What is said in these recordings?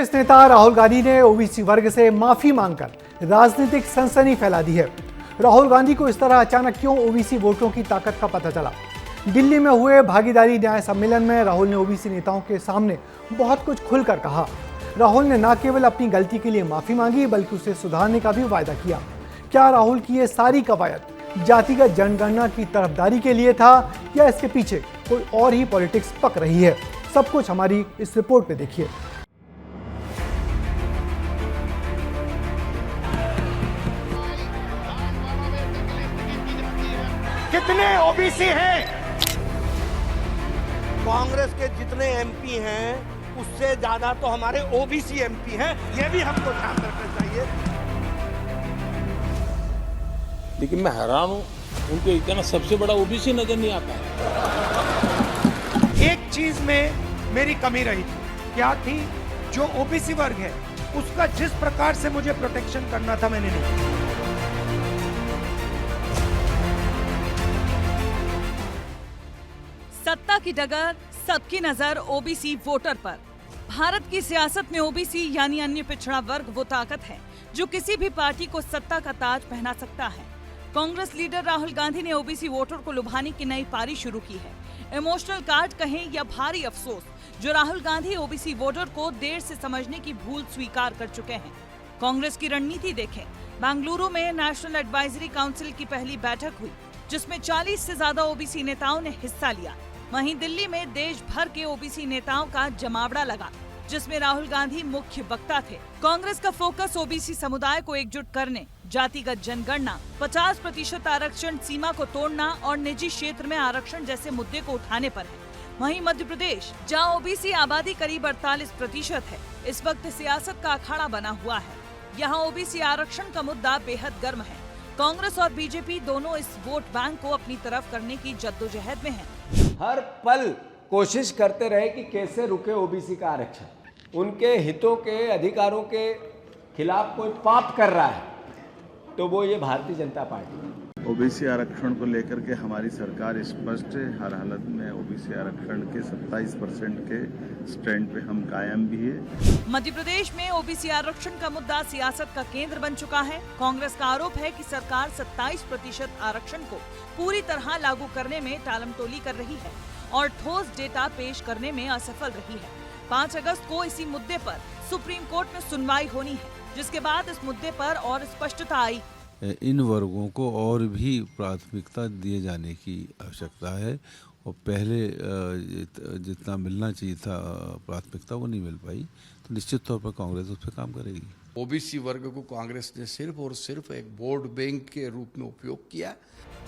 कांग्रेस नेता राहुल गांधी ने ओबीसी वर्ग से माफी मांगकर राजनीतिक सनसनी फैला दी है। राहुल गांधी को इस तरह अचानक क्यों ओबीसी वोटरों की ताकत का पता चला? दिल्ली में हुए भागीदारी न्याय सम्मेलन में राहुल ने ओबीसी नेताओं के सामने बहुत कुछ खुलकर कहा। राहुल ने न केवल अपनी गलती के लिए माफी मांगी बल्कि उसे सुधारने का भी वायदा किया। क्या राहुल की ये सारी कवायद जातिगत जनगणना की तरफदारी के लिए था या इसके पीछे कोई और ही पॉलिटिक्स पक रही है? सब कुछ हमारी इस रिपोर्ट में देखिए। कितने ओबीसी हैं? कांग्रेस के जितने एमपी हैं उससे ज्यादा तो हमारे ओबीसी एमपी हैं, ये भी हमको ध्यान रखना चाहिए। लेकिन मैं हैरान हूं, उनको इतना सबसे बड़ा ओबीसी नजर नहीं आता है। एक चीज में मेरी कमी रही थी, क्या थी? जो ओबीसी वर्ग है उसका जिस प्रकार से मुझे प्रोटेक्शन करना था मैंने नहीं किया। सत्ता की डगर, सबकी नजर ओबीसी वोटर पर। भारत की सियासत में ओबीसी यानी अन्य पिछड़ा वर्ग वो ताकत है जो किसी भी पार्टी को सत्ता का ताज पहना सकता है। कांग्रेस लीडर राहुल गांधी ने ओबीसी वोटर को लुभाने की नई पारी शुरू की है। इमोशनल कार्ड कहें या भारी अफसोस, जो राहुल गांधी ओबीसी वोटर को देर से समझने की भूल स्वीकार कर चुके हैं। कांग्रेस की रणनीति देखें। बेंगलुरु में नेशनल एडवाइजरी काउंसिल की पहली बैठक हुई जिसमें 40 से ज्यादा ओबीसी नेताओं ने हिस्सा लिया। वहीं दिल्ली में देश भर के ओबीसी नेताओं का जमावड़ा लगा जिसमें राहुल गांधी मुख्य वक्ता थे। कांग्रेस का फोकस ओबीसी समुदाय को एकजुट करने, जातिगत जनगणना, 50% आरक्षण सीमा को तोड़ना और निजी क्षेत्र में आरक्षण जैसे मुद्दे को उठाने पर है। वहीं मध्य प्रदेश, जहां ओबीसी आबादी करीब 48% है, इस वक्त सियासत का अखाड़ा बना हुआ है। यहाँ ओबीसी आरक्षण का मुद्दा बेहद गर्म है। कांग्रेस और बीजेपी दोनों इस वोट बैंक को अपनी तरफ करने की जद्दोजहद में हैं। हर पल कोशिश करते रहे कि कैसे रुके ओबीसी का आरक्षण। उनके हितों के, अधिकारों के खिलाफ कोई पाप कर रहा है तो वो ये भारतीय जनता पार्टी है। ओबीसी आरक्षण को लेकर के हमारी सरकार स्पष्ट है। हर हालत में ओबीसी आरक्षण के 27% के स्टैंड पे हम कायम भी है। मध्य प्रदेश में ओबीसी आरक्षण का मुद्दा सियासत का केंद्र बन चुका है। कांग्रेस का आरोप है कि सरकार 27% आरक्षण को पूरी तरह लागू करने में टालमटोली कर रही है और ठोस डेटा पेश करने में असफल रही है। 5 अगस्त को इसी मुद्दे पर सुप्रीम कोर्ट में सुनवाई होनी है, जिसके बाद इस मुद्दे पर और स्पष्टता आई। इन वर्गों को और भी प्राथमिकता दिए जाने की आवश्यकता है और पहले जितना मिलना चाहिए था प्राथमिकता वो नहीं मिल पाई, तो निश्चित तौर पर कांग्रेस उस पर काम करेगी। ओबीसी वर्ग को कांग्रेस ने सिर्फ और सिर्फ एक वोट बैंक के रूप में उपयोग किया।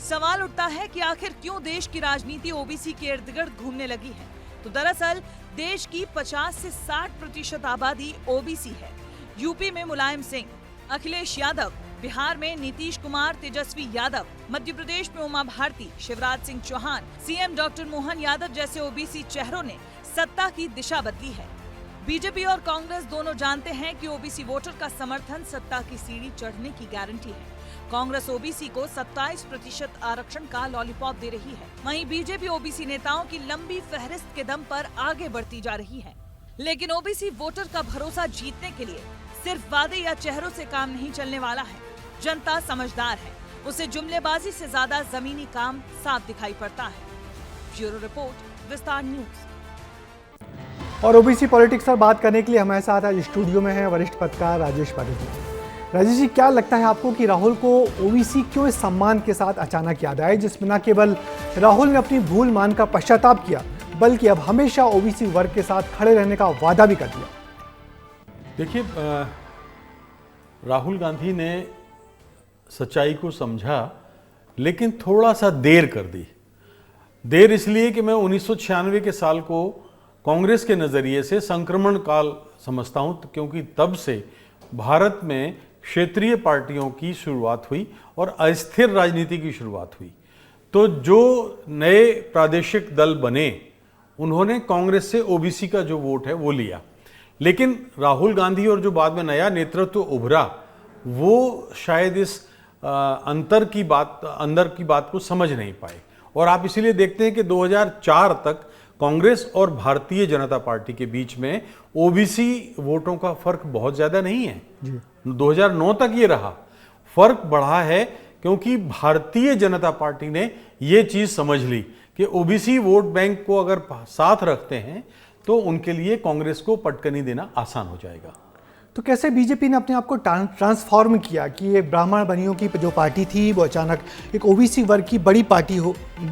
सवाल उठता है कि आखिर क्यों देश की राजनीति ओबीसी के इर्द गिर्द घूमने लगी है? तो दरअसल देश की 50 से 60% आबादी ओबीसी है। यूपी में मुलायम सिंह, अखिलेश यादव, बिहार में नीतीश कुमार, तेजस्वी यादव, मध्य प्रदेश में उमा भारती, शिवराज सिंह चौहान, सीएम डॉक्टर मोहन यादव जैसे ओबीसी चेहरों ने सत्ता की दिशा बदली है। बीजेपी और कांग्रेस दोनों जानते हैं कि ओबीसी वोटर का समर्थन सत्ता की सीढ़ी चढ़ने की गारंटी है। कांग्रेस ओबीसी को 27% आरक्षण का लॉलीपॉप दे रही है। वहीं बीजेपी ओबीसी नेताओं की लंबी फहरिस्त के दम पर आगे बढ़ती जा रही है। लेकिन ओबीसी वोटर का भरोसा जीतने के लिए सिर्फ वादे या चेहरों से काम नहीं चलने वाला है। जनता समझदार है, उसे जुमलेबाजी से ज्यादा जमीनी काम साफ दिखाई पड़ता है। ब्यूरो रिपोर्ट, विस्तार न्यूज। और ओबीसी पॉलिटिक्स पर बात करने के लिए हमारे साथ आज स्टूडियो में है वरिष्ठ पत्रकार राजेश पारिक जी। राजेश जी, क्या लगता है आपको कि राहुल को ओबीसी क्यों इस सम्मान के साथ अचानक याद आए, जिसमें न केवल राहुल ने अपनी भूल मानकर पश्चाताप किया बल्कि अब हमेशा ओबीसी वर्ग के साथ खड़े रहने का वादा भी कर दिया? देखिए, राहुल गांधी ने सच्चाई को समझा लेकिन थोड़ा सा देर कर दी। देर इसलिए कि मैं 1996 के साल को कांग्रेस के नज़रिए से संक्रमण काल समझता हूं, क्योंकि तब से भारत में क्षेत्रीय पार्टियों की शुरुआत हुई और अस्थिर राजनीति की शुरुआत हुई। तो जो नए प्रादेशिक दल बने उन्होंने कांग्रेस से ओबीसी का जो वोट है वो लिया, लेकिन राहुल गांधी और जो बाद में नया नेतृत्व उभरा वो शायद इस अंदर की बात को समझ नहीं पाए। और आप इसीलिए देखते हैं कि 2004 तक कांग्रेस और भारतीय जनता पार्टी के बीच में ओबीसी वोटों का फर्क बहुत ज्यादा नहीं है। 2009 तक ये रहा। फर्क बढ़ा है क्योंकि भारतीय जनता पार्टी ने ये चीज समझ ली कि ओबीसी वोट बैंक को अगर साथ रखते हैं तो उनके लिए कांग्रेस को पटकनी देना आसान हो जाएगा। तो कैसे बीजेपी ने अपने आप को ट्रांसफॉर्म किया कि ये ब्राह्मण बनियों की जो पार्टी थी वो अचानक एक ओबीसी वर्ग की बड़ी पार्टी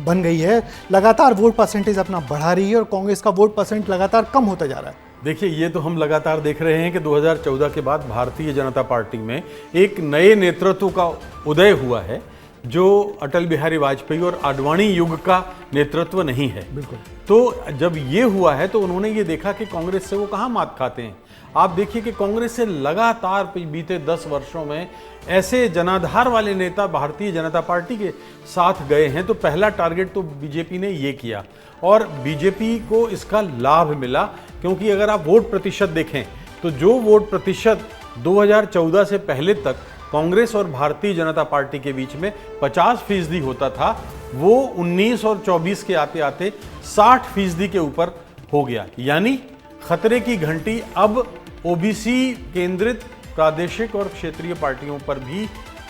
बन गई है, लगातार वोट परसेंटेज अपना बढ़ा रही है और कांग्रेस का वोट परसेंट लगातार कम होता जा रहा है। देखिए, ये तो हम लगातार देख रहे हैं कि 2014 के बाद भारतीय जनता पार्टी में एक नए नेतृत्व का उदय हुआ है जो अटल बिहारी वाजपेयी और आडवाणी युग का नेतृत्व नहीं है। बिल्कुल। तो जब ये हुआ है तो उन्होंने ये देखा कि कांग्रेस से वो कहाँ मात खाते हैं। आप देखिए कि कांग्रेस से लगातार बीते 10 वर्षों में ऐसे जनाधार वाले नेता भारतीय जनता पार्टी के साथ गए हैं। तो पहला टारगेट तो बीजेपी ने ये किया और बीजेपी को इसका लाभ मिला, क्योंकि अगर आप वोट प्रतिशत देखें तो जो वोट प्रतिशत 2014 से पहले तक कांग्रेस और भारतीय जनता पार्टी के बीच में 50% होता था, वो 19 और 24 के आते आते 60% के ऊपर हो गया। यानी खतरे की घंटी अब ओबीसी केंद्रित प्रादेशिक और क्षेत्रीय पार्टियों पर भी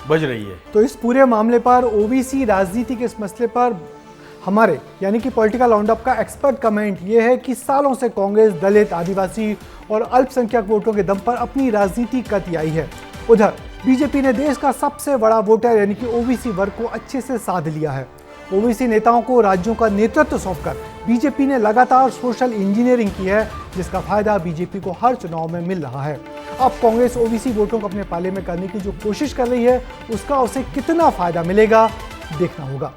बज रही है। तो इस पूरे मामले पर ओबीसी राजनीति के इस मसले पर हमारे यानी कि पॉलिटिकल राउंडअप का एक्सपर्ट कमेंट ये है कि सालों से कांग्रेस दलित, आदिवासी और अल्पसंख्यक वोटों के दम पर अपनी राजनीति करती आई है। उधर बीजेपी ने देश का सबसे बड़ा वोटर यानी कि ओबीसी वर्ग को अच्छे से साध लिया है। ओबीसी नेताओं को राज्यों का नेतृत्व सौंपकर बीजेपी ने लगातार सोशल इंजीनियरिंग की है, जिसका फायदा बीजेपी को हर चुनाव में मिल रहा है। अब कांग्रेस ओबीसी वोटों को अपने पाले में करने की जो कोशिश कर रही है उसका उसे कितना फायदा मिलेगा देखना होगा।